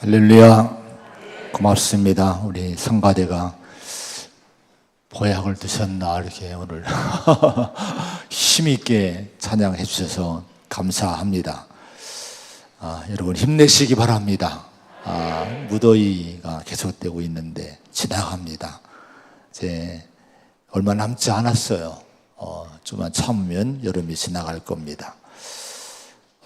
할렐루야. 고맙습니다. 우리 성가대가 보약을 드셨나 이렇게 오늘 힘있게 찬양해 주셔서 감사합니다. 여러분 힘내시기 바랍니다. 무더위가 계속되고 있는데 지나갑니다. 이제 얼마 남지 않았어요. 좀만 참으면 여름이 지나갈 겁니다.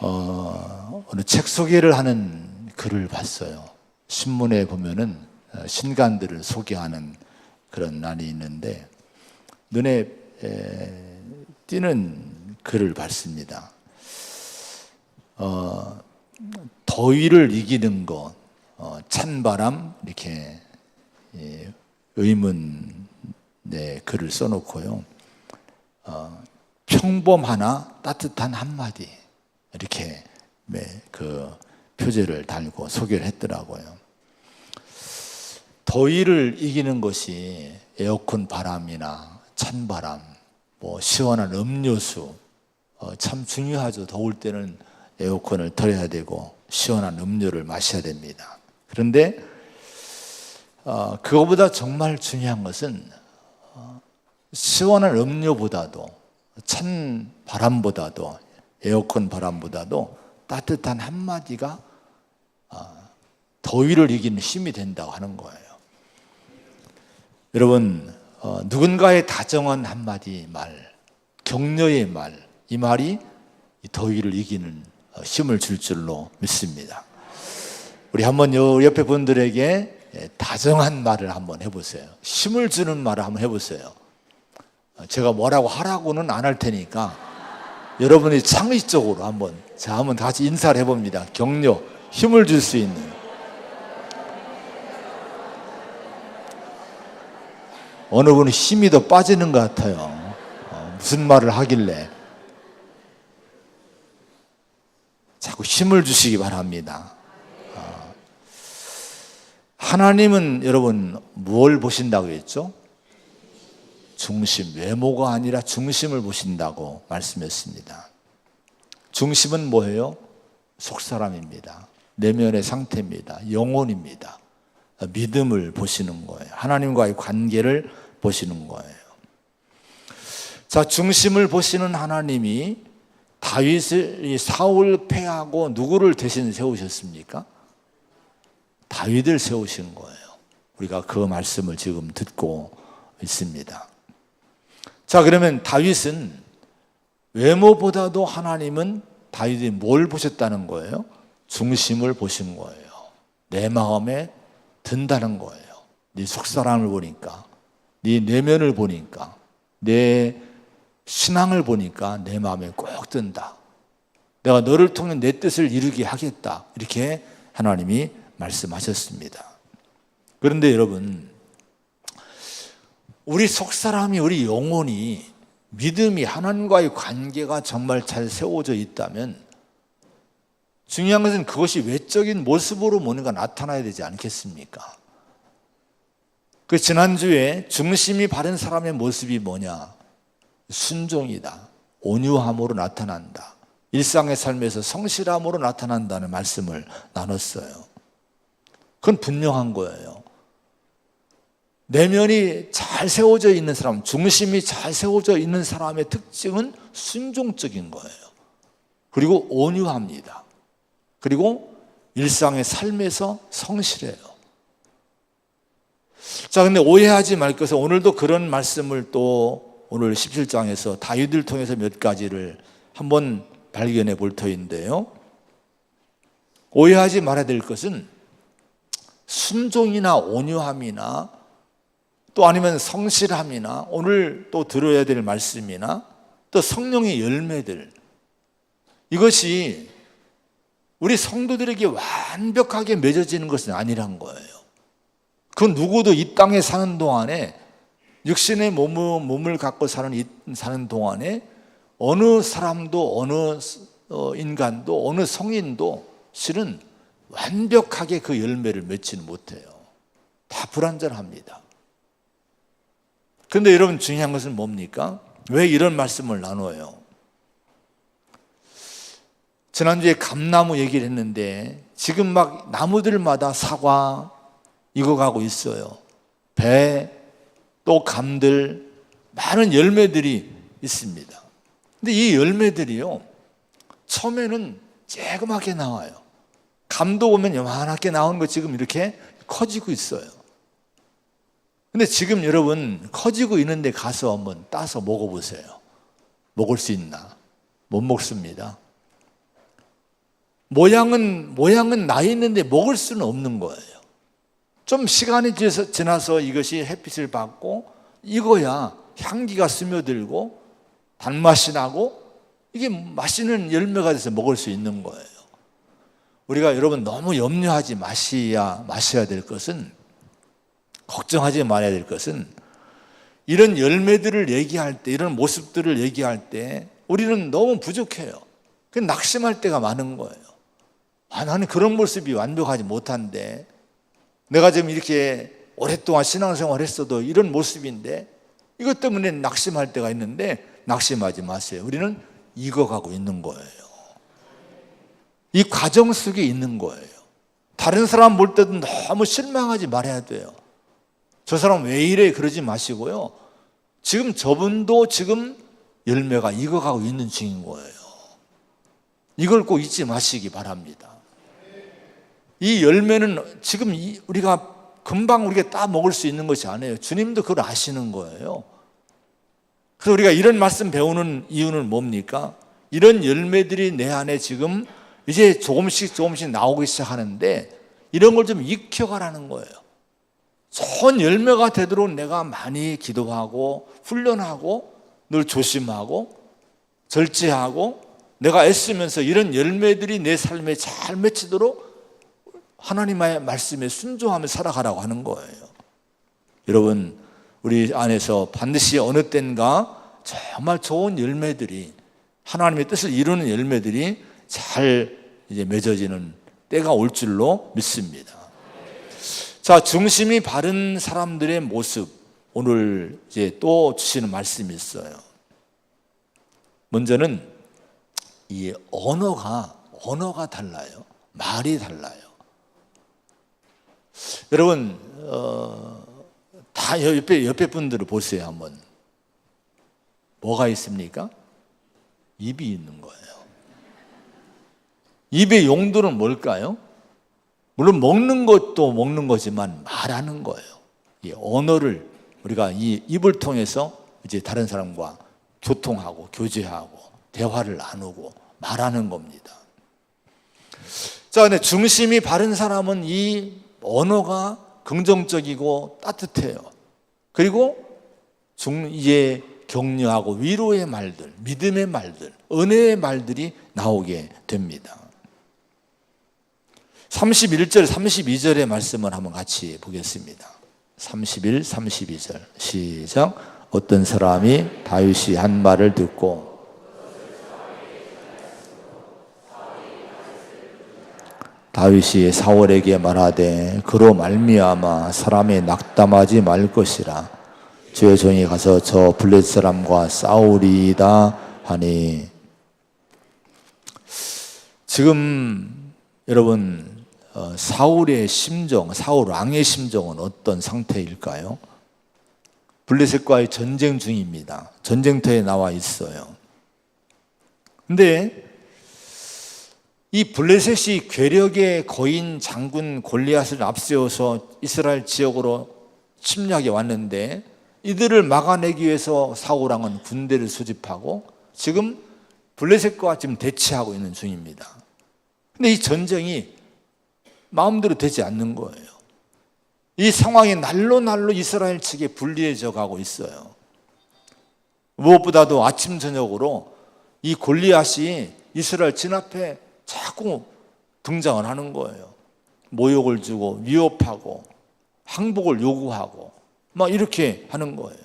어느 책 소개를 하는 글을 봤어요. 신문에 보면은 신간들을 소개하는 그런 난이 있는데 눈에 띄는 글을 봤습니다. 더위를 이기는 것, 찬바람 이렇게 의문의 글을 써놓고요. 평범하나 따뜻한 한마디 이렇게 그 표제를 달고 소개를 했더라고요. 더위를 이기는 것이 에어컨 바람이나 찬바람, 시원한 음료수 참 중요하죠. 더울 때는 에어컨을 틀어야 되고 시원한 음료를 마셔야 됩니다. 그런데 그거보다 정말 중요한 것은 시원한 음료보다도 찬 바람보다도 에어컨 바람보다도 따뜻한 한마디가 더위를 이기는 힘이 된다고 하는 거예요. 여러분, 누군가의 다정한 한마디 말, 격려의 말, 이 말이 더위를 이기는 힘을 줄 줄로 믿습니다. 우리 한번 옆에 분들에게 다정한 말을 한번 해보세요. 힘을 주는 말을 한번 해보세요. 제가 뭐라고 하라고는 안 할 테니까 여러분이 창의적으로 한번 같이 인사를 해봅니다. 격려, 힘을 줄 수 있는. 어느 분은 힘이 더 빠지는 것 같아요. 무슨 말을 하길래. 자꾸 힘을 주시기 바랍니다. 하나님은 여러분 뭘 보신다고 했죠? 중심, 외모가 아니라 중심을 보신다고 말씀했습니다. 중심은 뭐예요? 속사람입니다. 내면의 상태입니다. 영혼입니다. 믿음을 보시는 거예요. 하나님과의 관계를 보시는 거예요. 자, 중심을 보시는 하나님이 다윗을 사울 패하고 누구를 대신 세우셨습니까? 다윗을 세우신 거예요. 우리가 그 말씀을 지금 듣고 있습니다. 자, 그러면 다윗은 외모보다도 하나님은 다윗이 뭘 보셨다는 거예요? 중심을 보신 거예요. 내 마음에 든다는 거예요. 네 속사람을 보니까, 네 내면을 보니까, 내 신앙을 보니까 내 마음에 꼭 든다. 내가 너를 통해 내 뜻을 이루게 하겠다. 이렇게 하나님이 말씀하셨습니다. 그런데 여러분, 우리 속사람이, 우리 영혼이 믿음이 하나님과의 관계가 정말 잘 세워져 있다면 중요한 것은 그것이 외적인 모습으로 뭔가 나타나야 되지 않겠습니까? 그 지난주에 중심이 바른 사람의 모습이 뭐냐? 순종이다. 온유함으로 나타난다. 일상의 삶에서 성실함으로 나타난다는 말씀을 나눴어요. 그건 분명한 거예요. 내면이 잘 세워져 있는 사람, 중심이 잘 세워져 있는 사람의 특징은 순종적인 거예요. 그리고 온유합니다. 그리고 일상의 삶에서 성실해요. 자, 근데 오해하지 말 것은 오늘도 그런 말씀을 또 오늘 17장에서 다윗을 통해서 몇 가지를 한번 발견해 볼 터인데요. 오해하지 말아야 될 것은 순종이나 온유함이나 또 아니면 성실함이나 오늘 또 들어야 될 말씀이나 또 성령의 열매들, 이것이 우리 성도들에게 완벽하게 맺어지는 것은 아니란 거예요. 그 누구도 이 땅에 사는 동안에 육신의 몸을 갖고 사는 동안에 어느 사람도 어느 인간도 어느 성인도 실은 완벽하게 그 열매를 맺지는 못해요. 다 불완전합니다. 그런데 여러분 중요한 것은 뭡니까? 왜 이런 말씀을 나눠요? 지난주에 감나무 얘기를 했는데 지금 막 나무들마다 사과 익어가고 있어요. 배, 또 감들, 많은 열매들이 있습니다. 근데 이 열매들이요, 처음에는 쬐그맣게 나와요. 감도 보면 요만하게 나오는 거 지금 이렇게 커지고 있어요. 근데 지금 여러분 커지고 있는데 가서 한번 따서 먹어보세요. 먹을 수 있나? 못 먹습니다. 모양은 나 있는데 먹을 수는 없는 거예요. 좀 시간이 지나서 이것이 햇빛을 받고 익어야 향기가 스며들고 단맛이 나고 이게 맛있는 열매가 돼서 먹을 수 있는 거예요. 우리가 여러분 너무 염려하지 마셔야 될 것은, 걱정하지 말아야 될 것은, 이런 열매들을 얘기할 때, 이런 모습들을 얘기할 때 우리는 너무 부족해요. 낙심할 때가 많은 거예요. 나는 그런 모습이 완벽하지 못한데, 내가 지금 이렇게 오랫동안 신앙생활 했어도 이런 모습인데, 이것 때문에 낙심할 때가 있는데 낙심하지 마세요. 우리는 익어가고 있는 거예요. 이 과정 속에 있는 거예요. 다른 사람 볼 때도 너무 실망하지 말아야 돼요. 저 사람 왜 이래 그러지 마시고요. 지금 저분도 지금 열매가 익어가고 있는 중인 거예요. 이걸 꼭 잊지 마시기 바랍니다. 이 열매는 지금 우리가 금방 우리가 따 먹을 수 있는 것이 아니에요. 주님도 그걸 아시는 거예요. 그래서 우리가 이런 말씀 배우는 이유는 뭡니까? 이런 열매들이 내 안에 지금 이제 조금씩 나오기 시작하는데 이런 걸 좀 익혀가라는 거예요. 좋은 열매가 되도록 내가 많이 기도하고 훈련하고 늘 조심하고 절제하고 내가 애쓰면서 이런 열매들이 내 삶에 잘 맺히도록 하나님의 말씀에 순종하며 살아가라고 하는 거예요. 여러분, 우리 안에서 반드시 어느 때인가 정말 좋은 열매들이, 하나님의 뜻을 이루는 열매들이 잘 이제 맺어지는 때가 올 줄로 믿습니다. 자, 중심이 바른 사람들의 모습, 오늘 이제 또 주시는 말씀이 있어요. 먼저는 이 언어가 달라요. 말이 달라요. 여러분, 다 옆에 분들을 보세요, 한번. 뭐가 있습니까? 입이 있는 거예요. 입의 용도는 뭘까요? 물론 먹는 것도 먹는 거지만 말하는 거예요. 이 언어를 우리가 이 입을 통해서 이제 다른 사람과 교통하고 교제하고 대화를 나누고 말하는 겁니다. 자, 근데 중심이 바른 사람은 이 언어가 긍정적이고 따뜻해요. 그리고 이제 격려하고 위로의 말들, 믿음의 말들, 은혜의 말들이 나오게 됩니다. 31절, 32절의 말씀을 한번 같이 보겠습니다. 31, 32절 시작. 어떤 사람이 다윗이 한 말을 듣고 다윗이 사울에게 말하되 그로 말미암아 사람이 낙담하지 말 것이라. 주의 종이 가서 저 블레셋 사람과 싸우리이다 하니. 지금 여러분, 사울의 심정, 사울 왕의 심정은 어떤 상태일까요? 블레셋과의 전쟁 중입니다. 전쟁터에 나와 있어요. 근데 이 블레셋이 괴력의 거인 장군 골리앗을 앞세워서 이스라엘 지역으로 침략해 왔는데 이들을 막아내기 위해서 사울 왕은 군대를 수집하고 지금 블레셋과 지금 대치하고 있는 중입니다. 근데 이 전쟁이 마음대로 되지 않는 거예요. 이 상황이 날로 이스라엘 측에 불리해져 가고 있어요. 무엇보다도 아침 저녁으로 이 골리앗이 이스라엘 진 앞에 자꾸 등장을 하는 거예요. 모욕을 주고 위협하고 항복을 요구하고 막 이렇게 하는 거예요.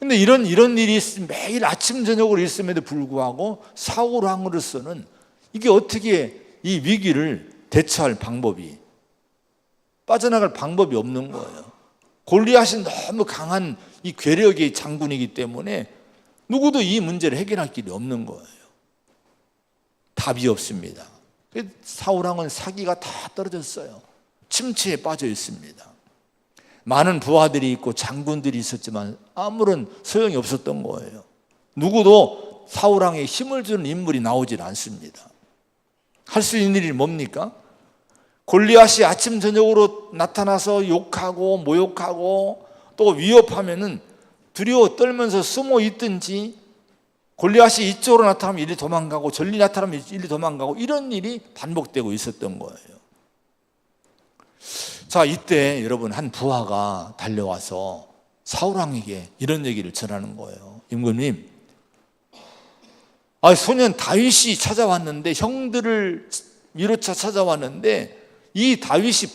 근데 이런 일이 매일 아침 저녁으로 있음에도 불구하고 사울 왕으로서는 이게 어떻게 이 위기를 대처할 방법이, 빠져나갈 방법이 없는 거예요. 골리앗이 너무 강한 이 괴력의 장군이기 때문에 누구도 이 문제를 해결할 길이 없는 거예요. 답이 없습니다. 사울왕은 사기가 다 떨어졌어요. 침체에 빠져 있습니다. 많은 부하들이 있고 장군들이 있었지만 아무런 소용이 없었던 거예요. 누구도 사울왕에 힘을 주는 인물이 나오질 않습니다. 할 수 있는 일이 뭡니까? 골리앗이 아침 저녁으로 나타나서 욕하고 모욕하고 또 위협하면은 두려워 떨면서 숨어 있든지, 골리앗이 이쪽으로 나타나면 이리 도망가고 저리 나타나면 이리 도망가고, 이런 일이 반복되고 있었던 거예요. 자, 이때 여러분 한 부하가 달려와서 사울왕에게 이런 얘기를 전하는 거예요. 임금님, 소년 다윗이 찾아왔는데, 형들을 위로차 찾아왔는데 이 다윗이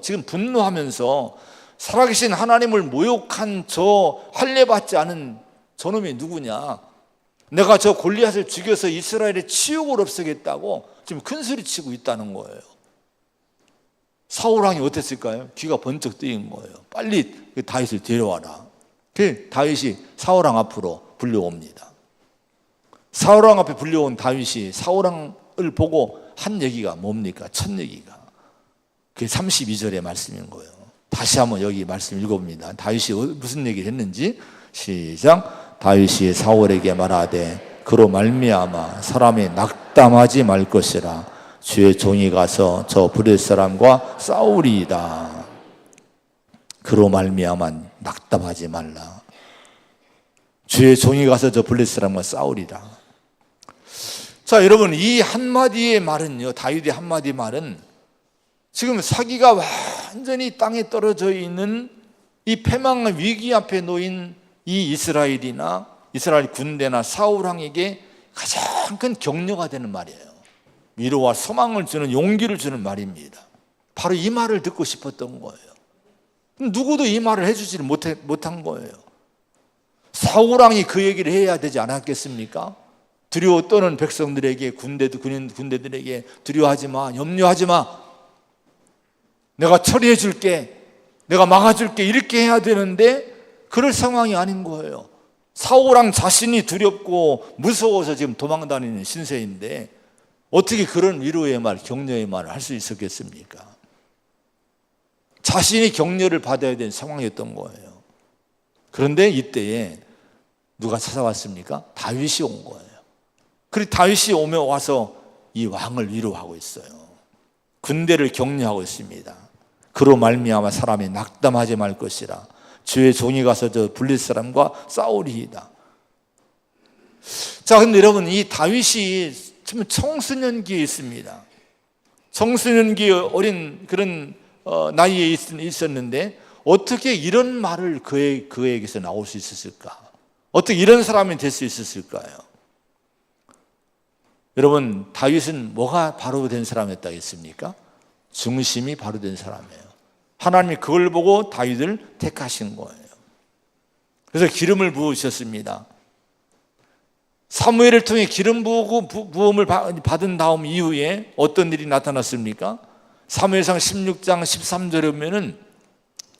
지금 분노하면서 살아계신 하나님을 모욕한 저 할례받지 않은 저놈이 누구냐, 내가 저 골리앗을 죽여서 이스라엘의 치욕을 없애겠다고 지금 큰 소리 치고 있다는 거예요. 사울왕이 어땠을까요? 귀가 번쩍 뜨인 거예요. 빨리 다윗을 데려와라. 그 다윗이 사울왕 앞으로 불려옵니다. 사울왕 앞에 불려온 다윗이 사울왕을 보고 한 얘기가 뭡니까? 첫 얘기가 그게 32절의 말씀인 거예요. 다시 한번 여기 말씀 읽어봅니다. 다윗이 무슨 얘기를 했는지 시작. 다윗이 사울에게 말하되 그로 말미암아 사람이 낙담하지 말 것이라. 주의 종이 가서 저 블레셋 사람과 싸우리이다. 그로 말미암아 낙담하지 말라. 주의 종이 가서 저 블레셋 사람과 싸우리라. 자, 여러분, 이 한마디의 말은요, 다윗의 한마디 말은 지금 사기가 완전히 땅에 떨어져 있는 이 패망의 위기 앞에 놓인 이 이스라엘이나 이스라엘 군대나 사울왕에게 가장 큰 격려가 되는 말이에요. 위로와 소망을 주는, 용기를 주는 말입니다. 바로 이 말을 듣고 싶었던 거예요. 누구도 이 말을 해주지를 못한 거예요. 사울왕이 그 얘기를 해야 되지 않았겠습니까? 두려워 떠는 백성들에게, 군대들에게 두려워하지 마, 염려하지 마, 내가 처리해 줄게, 내가 막아줄게, 이렇게 해야 되는데 그럴 상황이 아닌 거예요. 사울왕 자신이 두렵고 무서워서 지금 도망다니는 신세인데 어떻게 그런 위로의 말, 격려의 말을 할 수 있었겠습니까? 자신이 격려를 받아야 되는 상황이었던 거예요. 그런데 이때에 누가 찾아왔습니까? 다윗이 온 거예요. 그리고 다윗이 와서 이 왕을 위로하고 있어요. 군대를 격려하고 있습니다. 그로 말미암아 사람이 낙담하지 말 것이라. 주의 종이 가서 저 블레셋 사람과 싸우리이다. 자, 근데 여러분, 이 다윗이 참 청소년기에 있습니다. 청소년기 어린 그런 나이에 있었는데 어떻게 이런 말을 그에게서 나올 수 있었을까? 어떻게 이런 사람이 될 수 있었을까요? 여러분, 다윗은 뭐가 바로 된 사람이었다겠습니까? 중심이 바로 된 사람이에요. 하나님이 그걸 보고 다윗을 택하신 거예요. 그래서 기름을 부으셨습니다. 사무엘을 통해 기름 부음을 받은 다음 이후에 어떤 일이 나타났습니까? 사무엘상 16장 13절에 보면은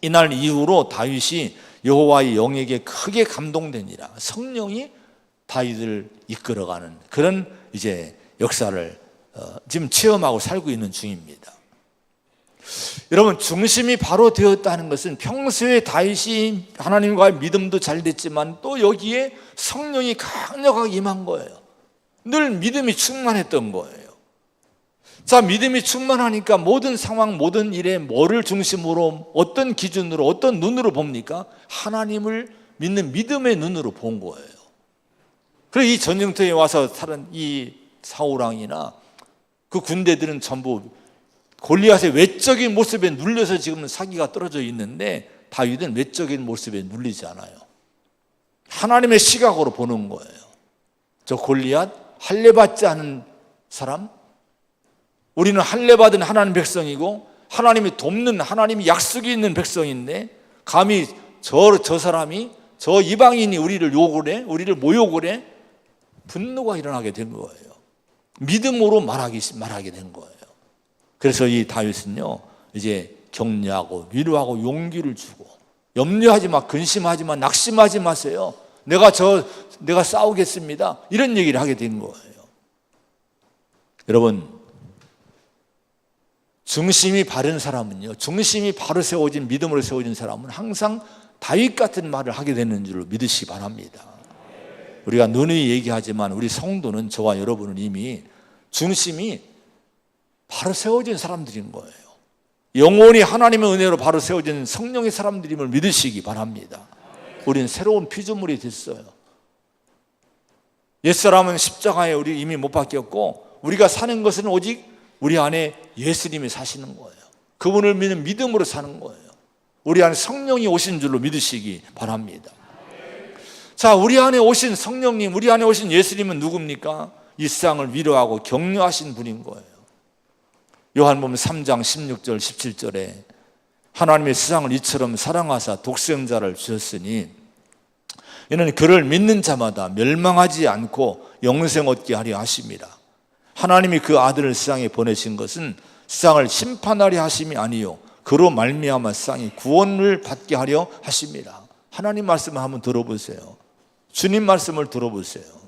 이날 이후로 다윗이 여호와의 영에게 크게 감동되니라. 성령이 다윗을 이끌어가는 그런 이제 역사를 지금 체험하고 살고 있는 중입니다. 여러분, 중심이 바로 되었다는 것은 평소에 다윗이 하나님과의 믿음도 잘 됐지만 또 여기에 성령이 강력하게 임한 거예요. 늘 믿음이 충만했던 거예요. 자, 믿음이 충만하니까 모든 상황, 모든 일에 뭐를 중심으로, 어떤 기준으로, 어떤 눈으로 봅니까? 하나님을 믿는 믿음의 눈으로 본 거예요. 그래서 이 전쟁터에 와서 살은 이 사울왕이나 그 군대들은 전부 골리앗의 외적인 모습에 눌려서 지금은 사기가 떨어져 있는데 다윗은 외적인 모습에 눌리지 않아요. 하나님의 시각으로 보는 거예요. 저 골리앗, 할례받지 않은 사람, 우리는 할례받은 하나님 백성이고 하나님이 돕는, 하나님이 약속이 있는 백성인데 감히 저 사람이, 저 이방인이 우리를 욕을 해, 우리를 모욕을 해, 분노가 일어나게 된 거예요. 믿음으로 말하게 된 거예요. 그래서 이 다윗은요, 이제 격려하고 위로하고 용기를 주고, 염려하지 마, 근심하지 마, 낙심하지 마세요. 내가 싸우겠습니다. 이런 얘기를 하게 된 거예요. 여러분, 중심이 바른 사람은요, 중심이 바로 세워진, 믿음으로 세워진 사람은 항상 다윗 같은 말을 하게 되는 줄로 믿으시기 바랍니다. 우리가 누누이 얘기하지만 우리 성도는, 저와 여러분은 이미 중심이 바로 세워진 사람들인 거예요. 영원히 하나님의 은혜로 바로 세워진 성령의 사람들임을 믿으시기 바랍니다. 우리는 새로운 피조물이 됐어요. 옛사람은 십자가에 우리 이미 못 박혔고, 우리가 사는 것은 오직 우리 안에 예수님이 사시는 거예요. 그분을 믿는 믿음으로 사는 거예요. 우리 안에 성령이 오신 줄로 믿으시기 바랍니다. 자, 우리 안에 오신 성령님, 우리 안에 오신 예수님은 누굽니까? 이 세상을 위로하고 격려하신 분인 거예요. 요한복음 3장 16절 17절에 하나님의 세상을 이처럼 사랑하사 독생자를 주셨으니 이는 그를 믿는 자마다 멸망하지 않고 영생 얻게 하려 하심이라. 하나님이 그 아들을 세상에 보내신 것은 세상을 심판하려 하심이 아니요 그로 말미암아 세상이 구원을 받게 하려 하심이라. 하나님 말씀을 한번 들어보세요. 주님 말씀을 들어보세요.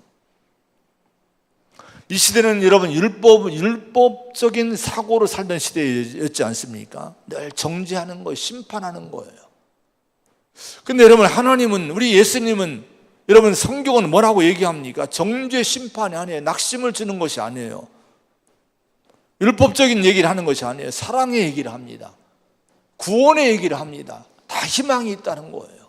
이 시대는 여러분 율법적인 사고로 살던 시대였지 않습니까? 늘 정죄하는 거예요. 심판하는 거예요. 근데 여러분, 하나님은, 우리 예수님은, 여러분 성경은 뭐라고 얘기합니까? 정죄 심판이 아니에요. 낙심을 주는 것이 아니에요. 율법적인 얘기를 하는 것이 아니에요. 사랑의 얘기를 합니다. 구원의 얘기를 합니다. 다 희망이 있다는 거예요.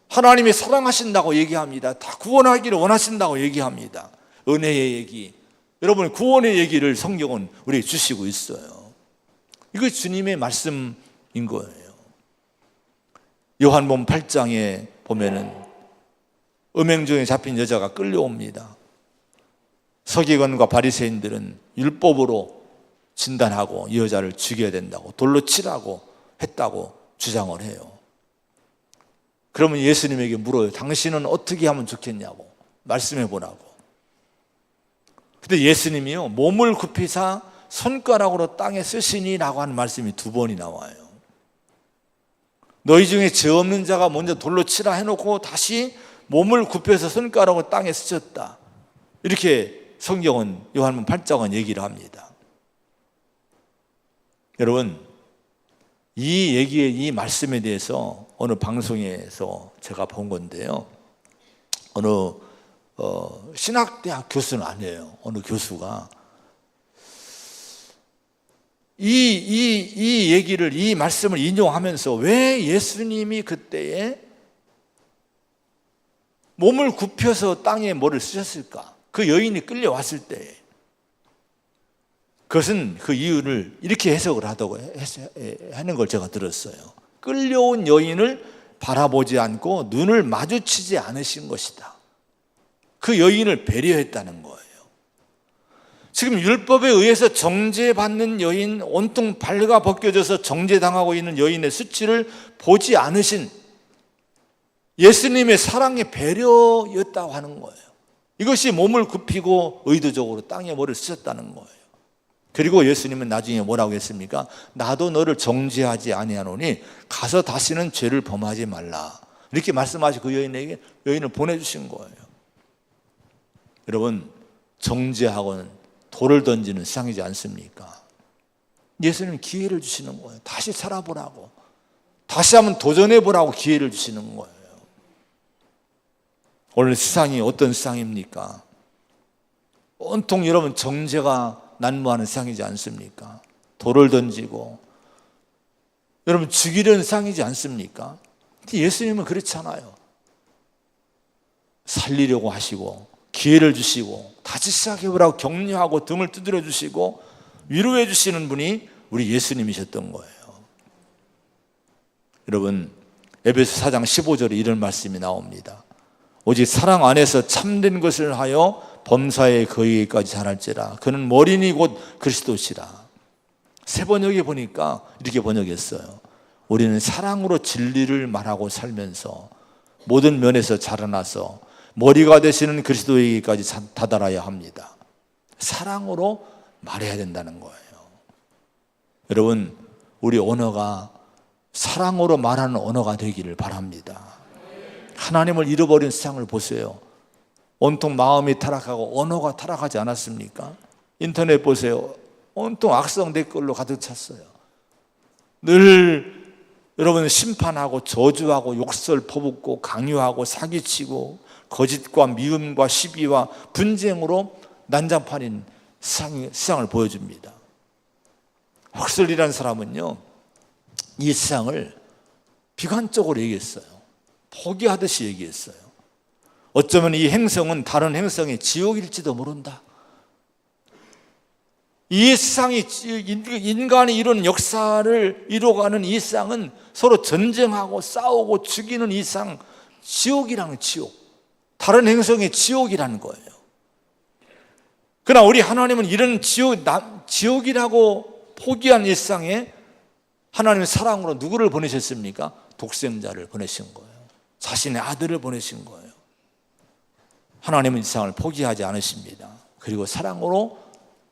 하나님이 사랑하신다고 얘기합니다. 다 구원하기를 원하신다고 얘기합니다. 은혜의 얘기, 여러분 구원의 얘기를 성경은 우리에게 주시고 있어요. 이거 주님의 말씀인 거예요. 요한복음 8장에 보면은 음행중에 잡힌 여자가 끌려옵니다. 서기관과 바리새인들은 율법으로 진단하고 이 여자를 죽여야 된다고, 돌로 치라고 했다고 주장을 해요. 그러면 예수님에게 물어요. 당신은 어떻게 하면 좋겠냐고 말씀해 보라고. 근데 예수님이요, 몸을 굽히사 손가락으로 땅에 쓰시니 라고 하는 말씀이 2번이 나와요. 너희 중에 죄 없는 자가 먼저 돌로 치라 해놓고 다시 몸을 굽혀서 손가락으로 땅에 쓰셨다. 이렇게 성경은 요한복음 8장은 얘기를 합니다. 여러분, 이 얘기에, 이 말씀에 대해서 어느 방송에서 제가 본 건데요, 어느 신학대학 교수는 아니에요. 어느 교수가 이 얘기를, 이 말씀을 인용하면서 왜 예수님이 그때에 몸을 굽혀서 땅에 뭐를 쓰셨을까? 그 여인이 끌려왔을 때 그것은 그 이유를 이렇게 해석을 하다고 하는 걸 제가 들었어요. 끌려온 여인을 바라보지 않고 눈을 마주치지 않으신 것이다. 그 여인을 배려했다는 거예요. 지금 율법에 의해서 정죄받는 여인, 온통 발가 벗겨져서 정죄당하고 있는 여인의 수치를 보지 않으신 예수님의 사랑의 배려였다고 하는 거예요. 이것이 몸을 굽히고 의도적으로 땅에 뭐를 쓰셨다는 거예요. 그리고 예수님은 나중에 뭐라고 했습니까? 나도 너를 정죄하지 아니하노니 가서 다시는 죄를 범하지 말라. 이렇게 말씀하시고 그 여인에게 여인을 보내주신 거예요. 여러분, 정죄하고는 돌을 던지는 세상이지 않습니까? 예수님 기회를 주시는 거예요. 다시 살아보라고, 다시 한번 도전해보라고 기회를 주시는 거예요. 오늘 세상이 어떤 세상입니까? 온통 여러분 정죄가 난무하는 세상이지 않습니까? 돌을 던지고 여러분 죽이려는 세상이지 않습니까? 근데 예수님은 그렇지 않아요. 살리려고 하시고 기회를 주시고 다시 시작해보라고 격려하고 등을 두드려 주시고 위로해 주시는 분이 우리 예수님이셨던 거예요. 여러분, 에베소 4장 15절에 이런 말씀이 나옵니다. 오직 사랑 안에서 참된 것을 하여 범사에 거기까지 자랄지라. 그는 머리니 곧 그리스도시라. 새 번역에 보니까 이렇게 번역했어요. 우리는 사랑으로 진리를 말하고 살면서 모든 면에서 자라나서 머리가 되시는 그리스도에게까지 다다라야 합니다. 사랑으로 말해야 된다는 거예요. 여러분, 우리 언어가 사랑으로 말하는 언어가 되기를 바랍니다. 하나님을 잃어버린 세상을 보세요. 온통 마음이 타락하고 언어가 타락하지 않았습니까? 인터넷 보세요. 온통 악성 댓글로 가득 찼어요. 늘 여러분 심판하고 저주하고 욕설 퍼붓고 강요하고 사기치고 거짓과 미움과 시비와 분쟁으로 난장판인 세상을 보여줍니다. 헉슬리라는 사람은요, 이 세상을 비관적으로 얘기했어요. 포기하듯이 얘기했어요. 어쩌면 이 행성은 다른 행성의 지옥일지도 모른다. 이 세상이, 인간이 이루는 역사를 이루어가는 이 세상은 서로 전쟁하고 싸우고 죽이는 이 세상, 지옥이라는 지옥, 다른 행성의 지옥이라는 거예요. 그러나 우리 하나님은 이런 지옥이라고 포기한 이 세상에 하나님의 사랑으로 누구를 보내셨습니까? 독생자를 보내신 거예요. 자신의 아들을 보내신 거예요. 하나님은 이 세상을 포기하지 않으십니다. 그리고 사랑으로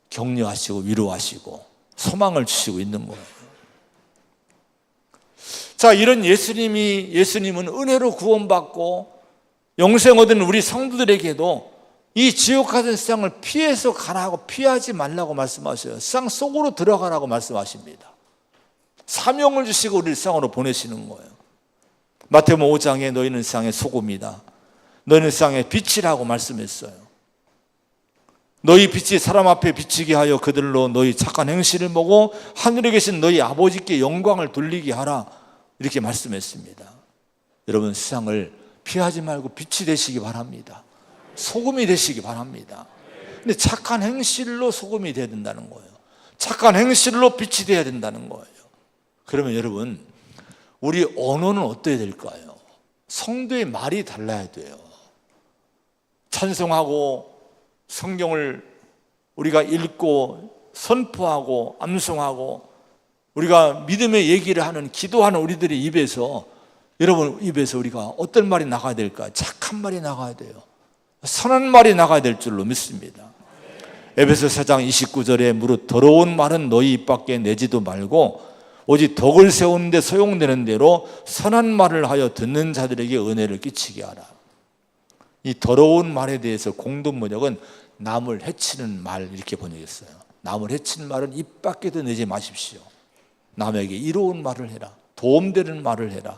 격려하시고 위로하시고 소망을 주시고 있는 거예요. 자, 이런 예수님은 은혜로 구원받고 영생 얻은 우리 성도들에게도 이 지옥 같은 세상을 피해서 가라고, 피하지 말라고 말씀하셔요. 세상 속으로 들어가라고 말씀하십니다. 사명을 주시고 우리 세상으로 보내시는 거예요. 마태복음 5장에 너희는 세상의 소금이다, 너희는 세상의 빛이라고 말씀했어요. 너희 빛이 사람 앞에 비치게 하여 그들로 너희 착한 행실을 보고 하늘에 계신 너희 아버지께 영광을 돌리게 하라, 이렇게 말씀했습니다. 여러분, 세상을 피하지 말고 빛이 되시기 바랍니다. 소금이 되시기 바랍니다. 근데 착한 행실로 소금이 되어야 된다는 거예요. 착한 행실로 빛이 되어야 된다는 거예요. 그러면 여러분, 우리 언어는 어떠해야 될까요? 성도의 말이 달라야 돼요. 찬송하고 성경을 우리가 읽고 선포하고 암송하고 우리가 믿음의 얘기를 하는, 기도하는 우리들의 입에서, 여러분 입에서 우리가 어떤 말이 나가야 될까요? 착한 말이 나가야 돼요. 선한 말이 나가야 될 줄로 믿습니다. 에베소 4장 29절에 무릇 더러운 말은 너희 입 밖에 내지도 말고 오직 덕을 세우는 데 소용되는 대로 선한 말을 하여 듣는 자들에게 은혜를 끼치게 하라. 이 더러운 말에 대해서 공동 번역은 남을 해치는 말, 이렇게 번역했어요. 남을 해치는 말은 입 밖에도 내지 마십시오. 남에게 이로운 말을 해라, 도움되는 말을 해라,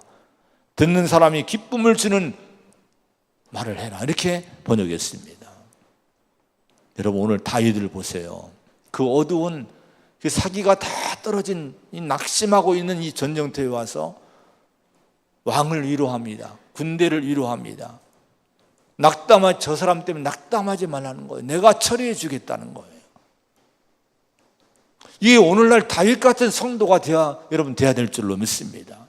듣는 사람이 기쁨을 주는 말을 해라, 이렇게 번역했습니다. 여러분, 오늘 다윗을 보세요. 그 어두운 그 사기가 다 떨어진 이 낙심하고 있는 이 전쟁터에 와서 왕을 위로합니다. 군대를 위로합니다. 저 사람 때문에 낙담하지 말라는 거예요. 내가 처리해 주겠다는 거예요. 이게 오늘날 다윗 같은 성도가 여러분 돼야 될 줄로 믿습니다.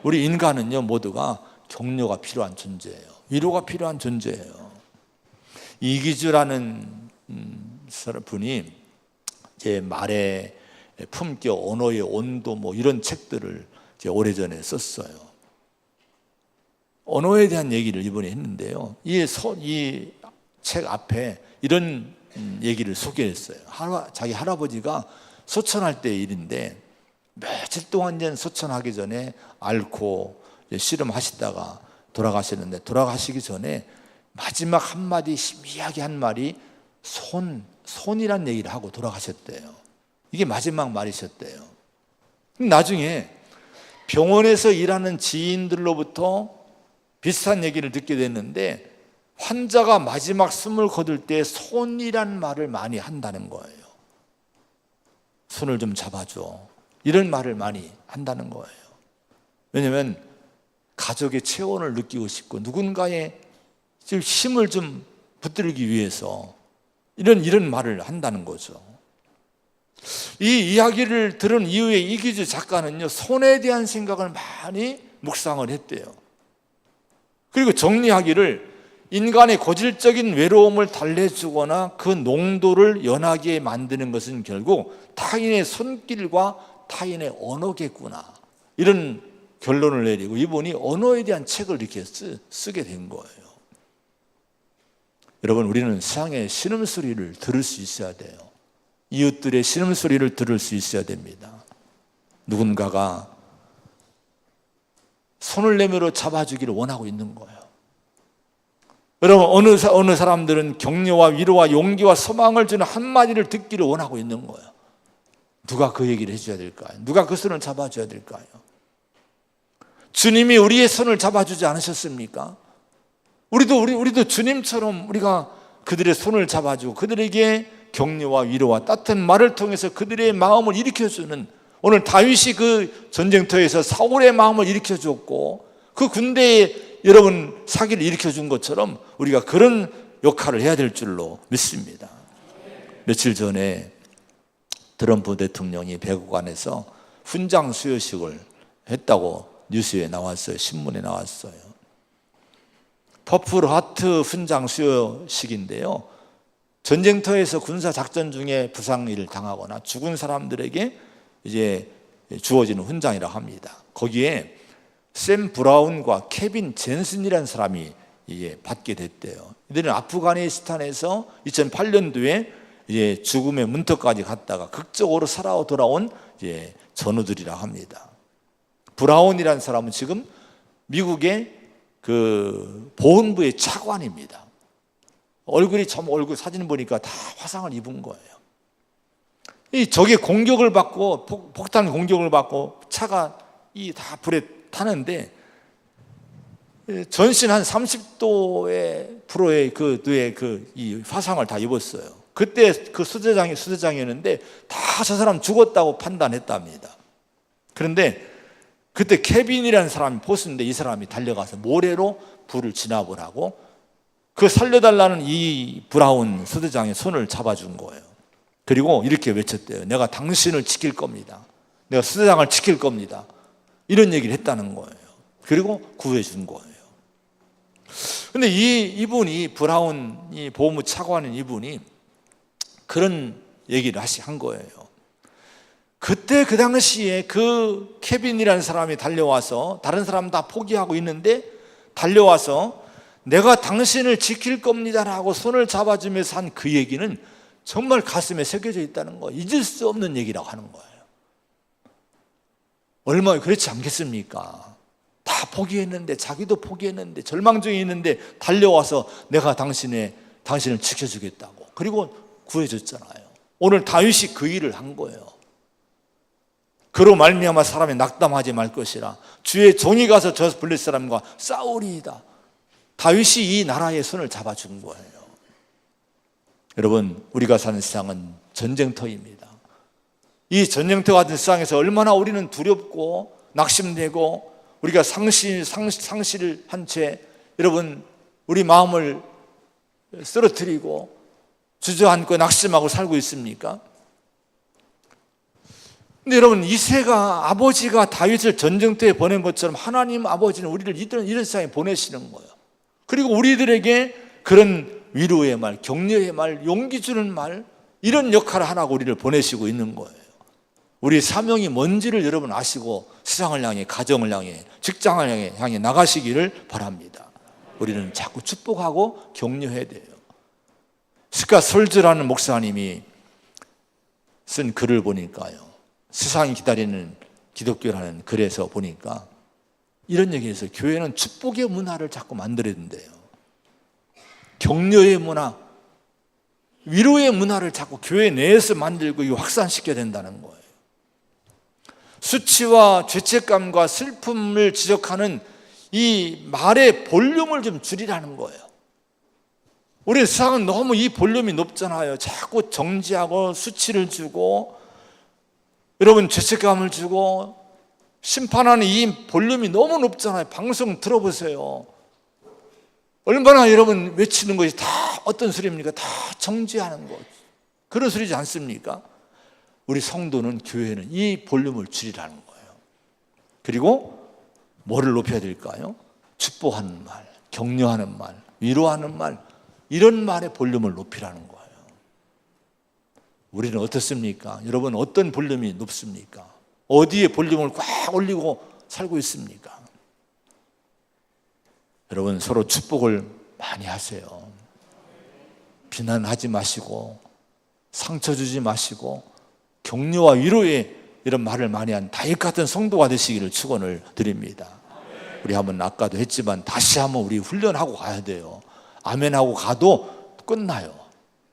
우리 인간은요, 모두가 격려가 필요한 존재예요. 위로가 필요한 존재예요. 이기주라는 분이 제 말의 품격, 언어의 온도, 이런 책들을 오래전에 썼어요. 언어에 대한 얘기를 이번에 했는데요, 이 책 앞에 이런 얘기를 소개했어요. 자기 할아버지가 소천할 때의 일인데, 며칠 동안 소천하기 전에 앓고 씨름하시다가 돌아가셨는데, 돌아가시기 전에 마지막 한마디, 희미하게 한 말이 손이란 얘기를 하고 돌아가셨대요. 이게 마지막 말이셨대요. 나중에 병원에서 일하는 지인들로부터 비슷한 얘기를 듣게 됐는데, 환자가 마지막 숨을 거둘 때 손이란 말을 많이 한다는 거예요. 손을 좀 잡아줘, 이런 말을 많이 한다는 거예요. 왜냐하면 가족의 체온을 느끼고 싶고 누군가의 힘을 좀 붙들기 위해서 이런 말을 한다는 거죠. 이 이야기를 들은 이후에 이기주 작가는요, 손에 대한 생각을 많이 묵상을 했대요. 그리고 정리하기를, 인간의 고질적인 외로움을 달래주거나 그 농도를 연하게 만드는 것은 결국 타인의 손길과 타인의 언어겠구나, 이런 결론을 내리고 이분이 언어에 대한 책을 이렇게 쓰게 된 거예요. 여러분, 우리는 세상의 신음소리를 들을 수 있어야 돼요. 이웃들의 신음소리를 들을 수 있어야 됩니다. 누군가가 손을 내밀어 잡아주기를 원하고 있는 거예요. 여러분, 어느 사람들은 격려와 위로와 용기와 소망을 주는 한마디를 듣기를 원하고 있는 거예요. 누가 그 얘기를 해줘야 될까요? 누가 그 손을 잡아줘야 될까요? 주님이 우리의 손을 잡아주지 않으셨습니까? 우리도 주님처럼 우리가 그들의 손을 잡아주고 그들에게 격려와 위로와 따뜻한 말을 통해서 그들의 마음을 일으켜주는, 오늘 다윗이 그 전쟁터에서 사울의 마음을 일으켜줬고 그 군대에 여러분 사기를 일으켜준 것처럼 우리가 그런 역할을 해야 될 줄로 믿습니다. 며칠 전에 트럼프 대통령이 백악관에서 훈장 수여식을 했다고 뉴스에 나왔어요. 신문에 나왔어요. 퍼플 하트 훈장 수여식인데요, 전쟁터에서 군사 작전 중에 부상을 당하거나 죽은 사람들에게 이제 주어지는 훈장이라 합니다. 거기에 샘 브라운과 케빈 젠슨이라는 사람이 이게 받게 됐대요. 이들은 아프가니스탄에서 2008년도에 이제 죽음의 문턱까지 갔다가 극적으로 살아 돌아온 이제 전우들이라 합니다. 브라운이라는 사람은 지금 미국의 그 보훈부의 차관입니다. 얼굴 사진 보니까 다 화상을 입은 거예요. 이 적의 공격을 받고 폭탄 공격을 받고 차가 다 불에 타는데 전신 한 30도의 프로의 이 화상을 다 입었어요. 그때 그 수대장이었는데 다 저 사람 죽었다고 판단했답니다. 그런데 그때 케빈이라는 사람이 보스인데 이 사람이 달려가서 모래로 불을 진압을 하고 그 살려달라는 이 브라운 수대장의 손을 잡아준 거예요. 그리고 이렇게 외쳤대요. 내가 당신을 지킬 겁니다. 내가 수대장을 지킬 겁니다. 이런 얘기를 했다는 거예요. 그리고 구해준 거예요. 근데 이분이 브라운, 이 보훈부 차관인 이분이 그런 얘기를 한 거예요. 그때 그 당시에 그 케빈이라는 사람이 달려와서 다른 사람 다 포기하고 있는데 달려와서 내가 당신을 지킬 겁니다라고 손을 잡아주면서 한 그 얘기는 정말 가슴에 새겨져 있다는 거, 잊을 수 없는 얘기라고 하는 거예요. 얼마나 그렇지 않겠습니까? 다 포기했는데, 자기도 포기했는데, 절망 중에 있는데 달려와서 내가 당신을 지켜주겠다고, 그리고 구해줬잖아요. 오늘 다윗이 그 일을 한 거예요. 그로 말미암아 사람이 낙담하지 말 것이라 주의 종이 가서 저 블레셋 사람과 싸우리이다. 다윗이 이 나라의 손을 잡아준 거예요. 여러분, 우리가 사는 세상은 전쟁터입니다. 이 전쟁터 같은 세상에서 얼마나 우리는 두렵고 낙심되고 우리가 상실을 한 채 여러분 우리 마음을 쓰러뜨리고 주저앉고 낙심하고 살고 있습니까? 근데 여러분, 이새가 아버지가 다윗을 전쟁터에 보낸 것처럼 하나님 아버지는 우리를 이런 세상에 보내시는 거예요. 그리고 우리들에게 그런 위로의 말, 격려의 말, 용기 주는 말, 이런 역할을 하라고 우리를 보내시고 있는 거예요. 우리 사명이 뭔지를 여러분 아시고 세상을 향해, 가정을 향해, 직장을 향해 나가시기를 바랍니다. 우리는 자꾸 축복하고 격려해야 돼요. 스캇 솔즈라는 목사님이 쓴 글을 보니까요, 세상이 기다리는 기독교라는 글에서 보니까 이런 얘기에서 교회는 축복의 문화를 자꾸 만들어야 된대요. 격려의 문화, 위로의 문화를 자꾸 교회 내에서 만들고 확산시켜야 된다는 거예요. 수치와 죄책감과 슬픔을 지적하는 이 말의 볼륨을 좀 줄이라는 거예요. 우리 세상은 너무 이 볼륨이 높잖아요. 자꾸 정지하고 수치를 주고 여러분 죄책감을 주고 심판하는 이 볼륨이 너무 높잖아요. 방송 들어보세요. 얼마나 여러분 외치는 것이 다 어떤 소리입니까? 다 정지하는 것, 그런 소리지 않습니까? 우리 성도는, 교회는 이 볼륨을 줄이라는 거예요. 그리고 뭐를 높여야 될까요? 축복하는 말, 격려하는 말, 위로하는 말, 이런 말의 볼륨을 높이라는 거예요. 우리는 어떻습니까? 여러분, 어떤 볼륨이 높습니까? 어디에 볼륨을 꽉 올리고 살고 있습니까? 여러분, 서로 축복을 많이 하세요. 비난하지 마시고 상처 주지 마시고 격려와 위로의 이런 말을 많이 한 다윗 같은 성도가 되시기를 축원을 드립니다. 우리 한번 아까도 했지만 다시 한번 우리 훈련하고 가야 돼요. 아멘하고 가도 끝나요.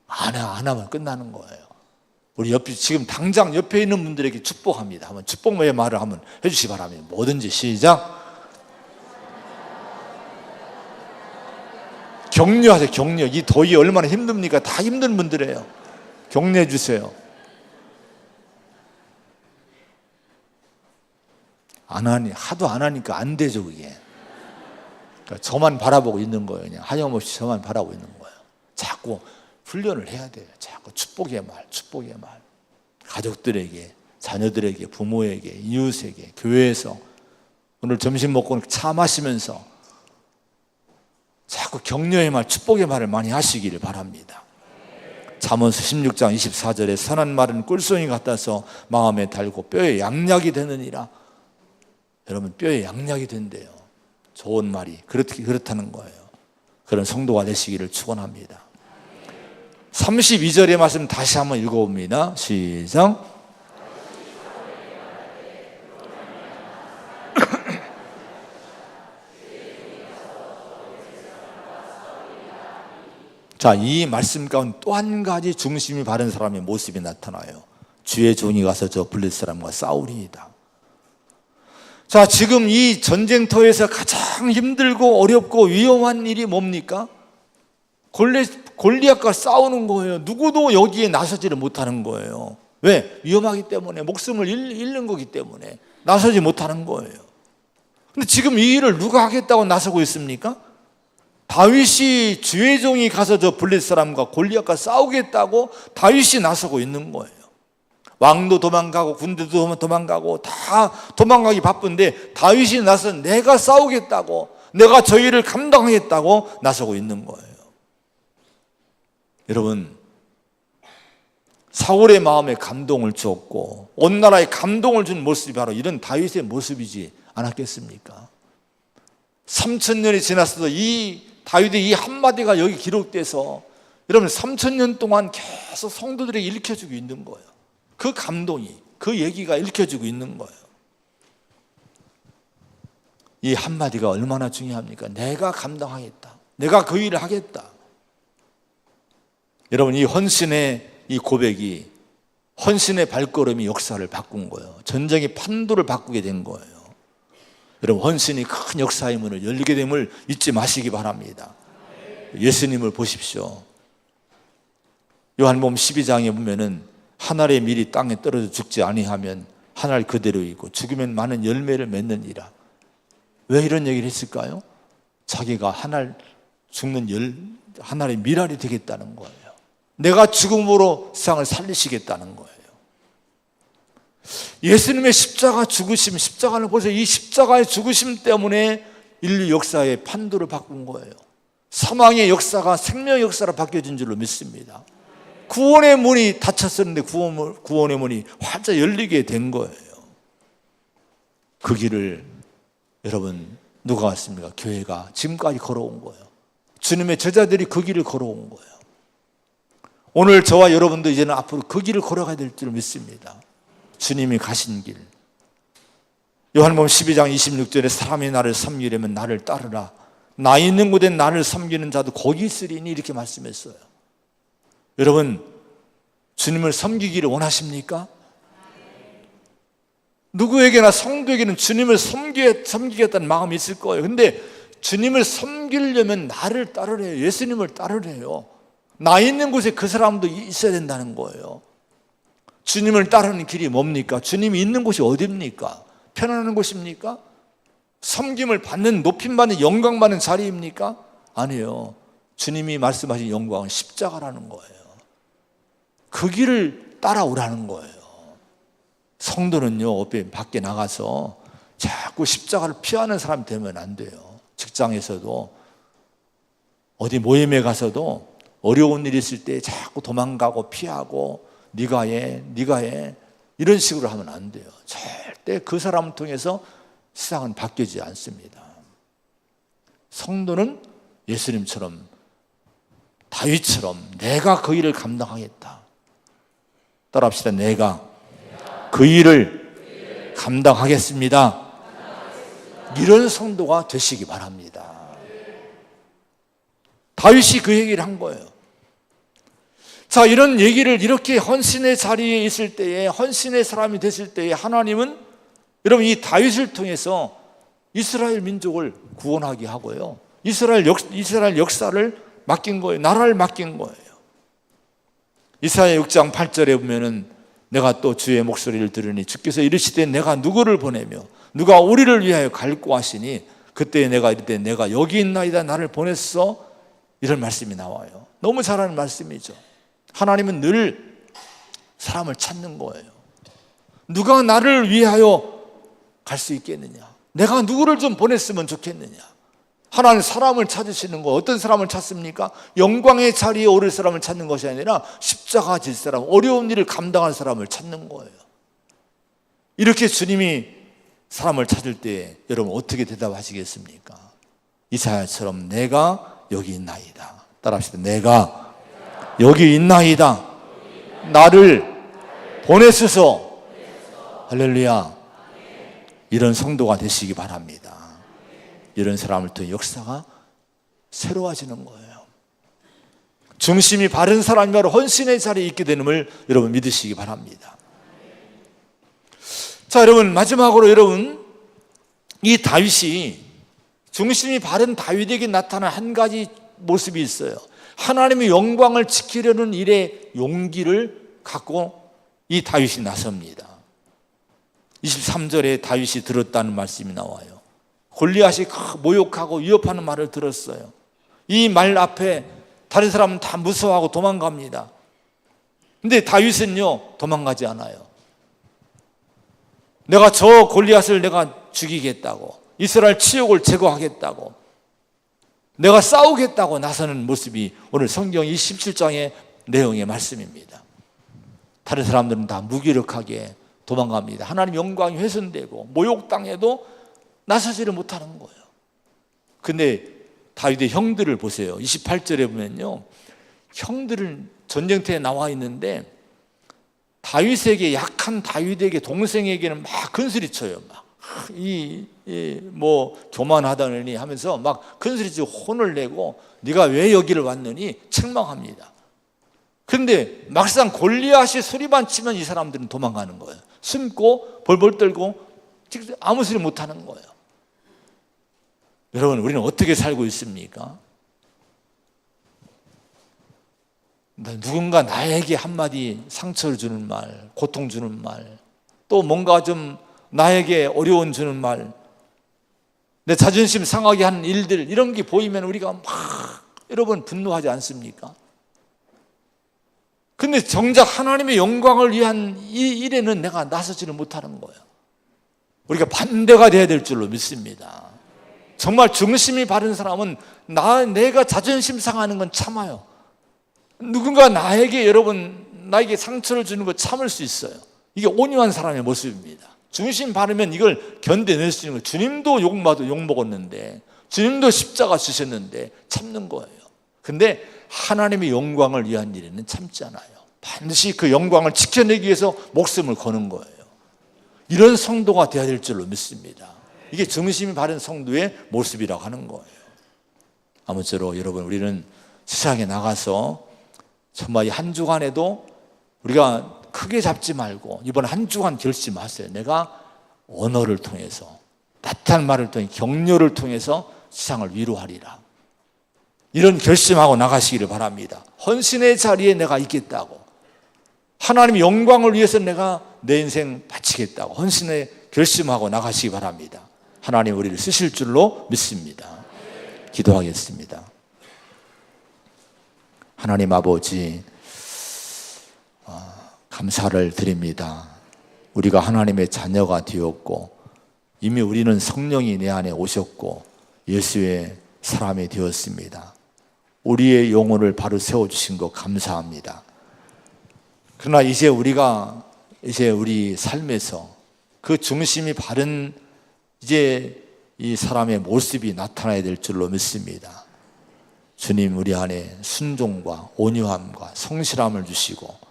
안 하면 끝나는 거예요. 우리 옆에 지금 당장 옆에 있는 분들에게 축복합니다. 한번 축복의 말을 한번 해주시기 바랍니다. 뭐든지 시작. 격려하세요. 격려. 이 더위 얼마나 힘듭니까? 다 힘든 분들이에요. 격려해 주세요. 하도 안 하니까 안 되죠, 그게. 그러니까 저만 바라보고 있는 거예요. 그냥 하염없이 저만 바라보고 있는 거예요. 자꾸 훈련을 해야 돼요. 자꾸 축복의 말, 축복의 말. 가족들에게, 자녀들에게, 부모에게, 이웃에게, 교회에서 오늘 점심 먹고 차 마시면서 자꾸 격려의 말, 축복의 말을 많이 하시기를 바랍니다. 잠언서 16장 24절에 선한 말은 꿀송이 같아서 마음에 달고 뼈에 양약이 되느니라. 여러분, 뼈에 양약이 된대요. 좋은 말이 그렇다는 거예요. 그런 성도가 되시기를 축원합니다. 32절의 말씀 다시 한번 읽어봅니다. 시작. 자, 이 말씀 가운데 또 한 가지 중심이 바른 사람의 모습이 나타나요. 주의 종이 가서 저 블레셋 사람과 싸우리이다. 자, 지금 이 전쟁터에서 가장 힘들고 어렵고 위험한 일이 뭡니까? 골리앗과 싸우는 거예요. 누구도 여기에 나서지를 못하는 거예요. 왜? 위험하기 때문에, 목숨을 잃는 거기 때문에 나서지 못하는 거예요. 근데 지금 이 일을 누가 하겠다고 나서고 있습니까? 다윗이 주의 종이 가서 저 블레셋 사람과 골리앗과 싸우겠다고 다윗이 나서고 있는 거예요. 왕도 도망가고 군대도 도망가고 다 도망가기 바쁜데 다윗이 나서 내가 싸우겠다고, 내가 저 일을 감당하겠다고 나서고 있는 거예요. 여러분, 사울의 마음에 감동을 주었고 온 나라에 감동을 준 모습이 바로 이런 다윗의 모습이지 않았겠습니까? 3000년이 지났어도 이 다윗의 이 한마디가 여기 기록돼서 여러분 3000년 동안 계속 성도들에게 읽혀지고 있는 거예요. 그 감동이, 그 얘기가 읽혀지고 있는 거예요. 이 한마디가 얼마나 중요합니까? 내가 감당하겠다, 내가 그 일을 하겠다. 여러분, 이 헌신의 이 고백이, 헌신의 발걸음이 역사를 바꾼 거예요. 전쟁의 판도를 바꾸게 된 거예요. 여러분, 헌신이 큰 역사의 문을 열게 됨을 잊지 마시기 바랍니다. 예수님을 보십시오. 요한복음 12장에 보면은 한 알의 밀이 땅에 떨어져 죽지 아니하면 한 알 그대로 있고 죽으면 많은 열매를 맺느니라. 왜 이런 얘기를 했을까요? 자기가 한 알 죽는 한 알의 밀알이 되겠다는 거예요. 내가 죽음으로 세상을 살리시겠다는 거예요. 예수님의 십자가 죽으심, 십자가를 보세요. 이 십자가의 죽으심 때문에 인류 역사의 판도를 바꾼 거예요. 사망의 역사가 생명의 역사로 바뀌어진 줄로 믿습니다. 구원의 문이 닫혔었는데 구원의 문이 활짝 열리게 된 거예요. 그 길을 여러분 누가 왔습니까? 교회가 지금까지 걸어온 거예요. 주님의 제자들이 그 길을 걸어온 거예요. 오늘 저와 여러분도 이제는 앞으로 그 길을 걸어가야 될 줄 믿습니다. 주님이 가신 길. 요한복음 12장 26절에 사람이 나를 섬기려면 나를 따르라. 나 있는 곳에 나를 섬기는 자도 거기 있으리니 이렇게 말씀했어요. 여러분, 주님을 섬기기를 원하십니까? 누구에게나 성도에게는 주님을 섬기겠다는 마음이 있을 거예요. 근데 주님을 섬기려면 나를 따르래요. 예수님을 따르래요. 나 있는 곳에 그 사람도 있어야 된다는 거예요. 주님을 따르는 길이 뭡니까? 주님이 있는 곳이 어디입니까? 편안한 곳입니까? 섬김을 받는, 높임받는, 영광받는 자리입니까? 아니에요. 주님이 말씀하신 영광은 십자가라는 거예요. 그 길을 따라오라는 거예요. 성도는요, 밖에 나가서 자꾸 십자가를 피하는 사람이 되면 안 돼요. 직장에서도 어디 모임에 가서도 어려운 일이 있을 때 자꾸 도망가고 피하고 네가 해 이런 식으로 하면 안 돼요. 절대 그 사람을 통해서 세상은 바뀌지 않습니다. 성도는 예수님처럼, 다윗처럼 내가 그 일을 감당하겠다. 따라합시다. 내가 그 일을 감당하겠습니다. 이런 성도가 되시기 바랍니다. 다윗이 그 얘기를 한 거예요. 자, 이런 얘기를 이렇게 헌신의 자리에 있을 때에, 헌신의 사람이 됐을 때에 하나님은 여러분 이 다윗을 통해서 이스라엘 민족을 구원하게 하고요, 이스라엘 역사를 맡긴 거예요. 나라를 맡긴 거예요. 이사야 6장 8절에 보면은 내가 또 주의 목소리를 들으니 주께서 이르시되 내가 누구를 보내며 누가 우리를 위하여 갈고 하시니 그때 내가 이르되 내가 여기 있나이다 나를 보냈어, 이런 말씀이 나와요. 너무 잘하는 말씀이죠. 하나님은 늘 사람을 찾는 거예요. 누가 나를 위하여 갈 수 있겠느냐, 내가 누구를 좀 보냈으면 좋겠느냐. 하나님 사람을 찾으시는 거, 어떤 사람을 찾습니까? 영광의 자리에 오를 사람을 찾는 것이 아니라 십자가 질 사람, 어려운 일을 감당할 사람을 찾는 거예요. 이렇게 주님이 사람을 찾을 때 여러분 어떻게 대답하시겠습니까? 이사야처럼 내가 여기 있나이다. 따라합시다. 내가 여기 있나이다. 나를 보내소서. 할렐루야. 이런 성도가 되시기 바랍니다. 이런 사람을 통해 역사가 새로워지는 거예요. 중심이 바른 사람이 바로 헌신의 자리에 있게 되는을 여러분 믿으시기 바랍니다. 자, 여러분 마지막으로 여러분 이 다윗이, 중심이 바른 다윗에게 나타난 한 가지 모습이 있어요. 하나님의 영광을 지키려는 일에 용기를 갖고 이 다윗이 나섭니다. 23절에 다윗이 들었다는 말씀이 나와요. 골리앗이 모욕하고 위협하는 말을 들었어요. 이 말 앞에 다른 사람은 다 무서워하고 도망갑니다. 근데 다윗은요 도망가지 않아요. 내가 저 골리앗을 내가 죽이겠다고, 이스라엘 치욕을 제거하겠다고, 내가 싸우겠다고 나서는 모습이 오늘 성경 27장의 내용의 말씀입니다. 다른 사람들은 다 무기력하게 도망갑니다. 하나님 영광이 훼손되고 모욕당해도 나서지를 못하는 거예요. 근데 다윗의 형들을 보세요. 28절에 보면요, 형들은 전쟁터에 나와 있는데 다윗에게, 약한 다윗에게, 동생에게는 막 큰소리 쳐요. 막 뭐 교만하다느니 하면서 막 큰소리 치고 혼을 내고 네가 왜 여기를 왔느니 책망합니다. 근데 막상 골리앗이 소리만 치면 이 사람들은 도망가는 거예요. 숨고 벌벌 떨고 아무 소리 못하는 거예요. 여러분 우리는 어떻게 살고 있습니까? 누군가 나에게 한마디 상처를 주는 말, 고통 주는 말, 또 뭔가 좀 나에게 어려움 주는 말, 내 자존심 상하게 하는 일들, 이런 게 보이면 우리가 막 여러분 분노하지 않습니까? 근데 정작 하나님의 영광을 위한 이 일에는 내가 나서지를 못하는 거예요. 우리가 반대가 돼야 될 줄로 믿습니다. 정말 중심이 바른 사람은 내가 자존심 상하는 건 참아요. 누군가 나에게 상처를 주는 거 참을 수 있어요. 이게 온유한 사람의 모습입니다. 중심 바르면 이걸 견뎌낼 수 있는 거예요. 주님도 욕 먹었는데, 주님도 십자가 지셨는데 참는 거예요. 근데 하나님의 영광을 위한 일에는 참지 않아요. 반드시 그 영광을 지켜내기 위해서 목숨을 거는 거예요. 이런 성도가 되어야 될 줄로 믿습니다. 이게 중심이 바른 성도의 모습이라고 하는 거예요. 아무쪼록 여러분 우리는 세상에 나가서 정말 이 한 주간에도 우리가 크게 잡지 말고 이번 한 주간 결심하세요. 내가 언어를 통해서, 따뜻한 말을 통해, 격려를 통해서 세상을 위로하리라. 이런 결심하고 나가시기를 바랍니다. 헌신의 자리에 내가 있겠다고, 하나님의 영광을 위해서 내가 내 인생 바치겠다고 헌신의 결심하고 나가시기 바랍니다. 하나님 우리를 쓰실 줄로 믿습니다. 기도하겠습니다. 하나님 아버지, 감사를 드립니다. 우리가 하나님의 자녀가 되었고 이미 우리는 성령이 내 안에 오셨고 예수의 사람이 되었습니다. 우리의 영혼을 바로 세워주신 것 감사합니다. 그러나 이제 우리 삶에서 그 중심이 바른 이제 이 사람의 모습이 나타나야 될 줄로 믿습니다. 주님, 우리 안에 순종과 온유함과 성실함을 주시고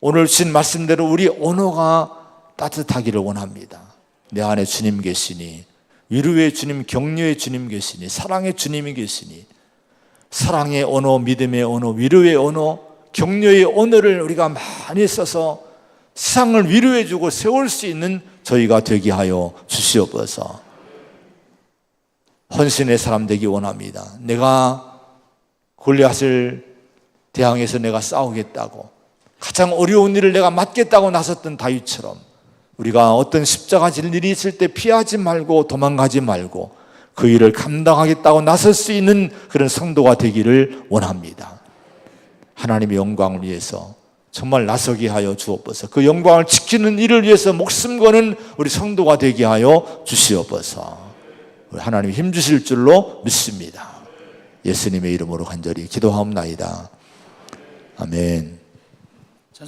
오늘 주신 말씀대로 우리 언어가 따뜻하기를 원합니다. 내 안에 주님 계시니, 위로의 주님, 격려의 주님 계시니, 사랑의 주님이 계시니, 사랑의 언어, 믿음의 언어, 위로의 언어, 격려의 언어를 우리가 많이 써서 세상을 위로해주고 세울 수 있는 저희가 되게 하여 주시옵소서. 헌신의 사람 되기 원합니다. 내가 골리앗을 대항해서 내가 싸우겠다고, 가장 어려운 일을 내가 맡겠다고 나섰던 다윗처럼 우리가 어떤 십자가 질 일이 있을 때 피하지 말고 도망가지 말고 그 일을 감당하겠다고 나설 수 있는 그런 성도가 되기를 원합니다. 하나님의 영광을 위해서 정말 나서게 하여 주옵소서. 그 영광을 지키는 일을 위해서 목숨 거는 우리 성도가 되게 하여 주시옵소서. 하나님 힘 주실 줄로 믿습니다. 예수님의 이름으로 간절히 기도하옵나이다. 아멘.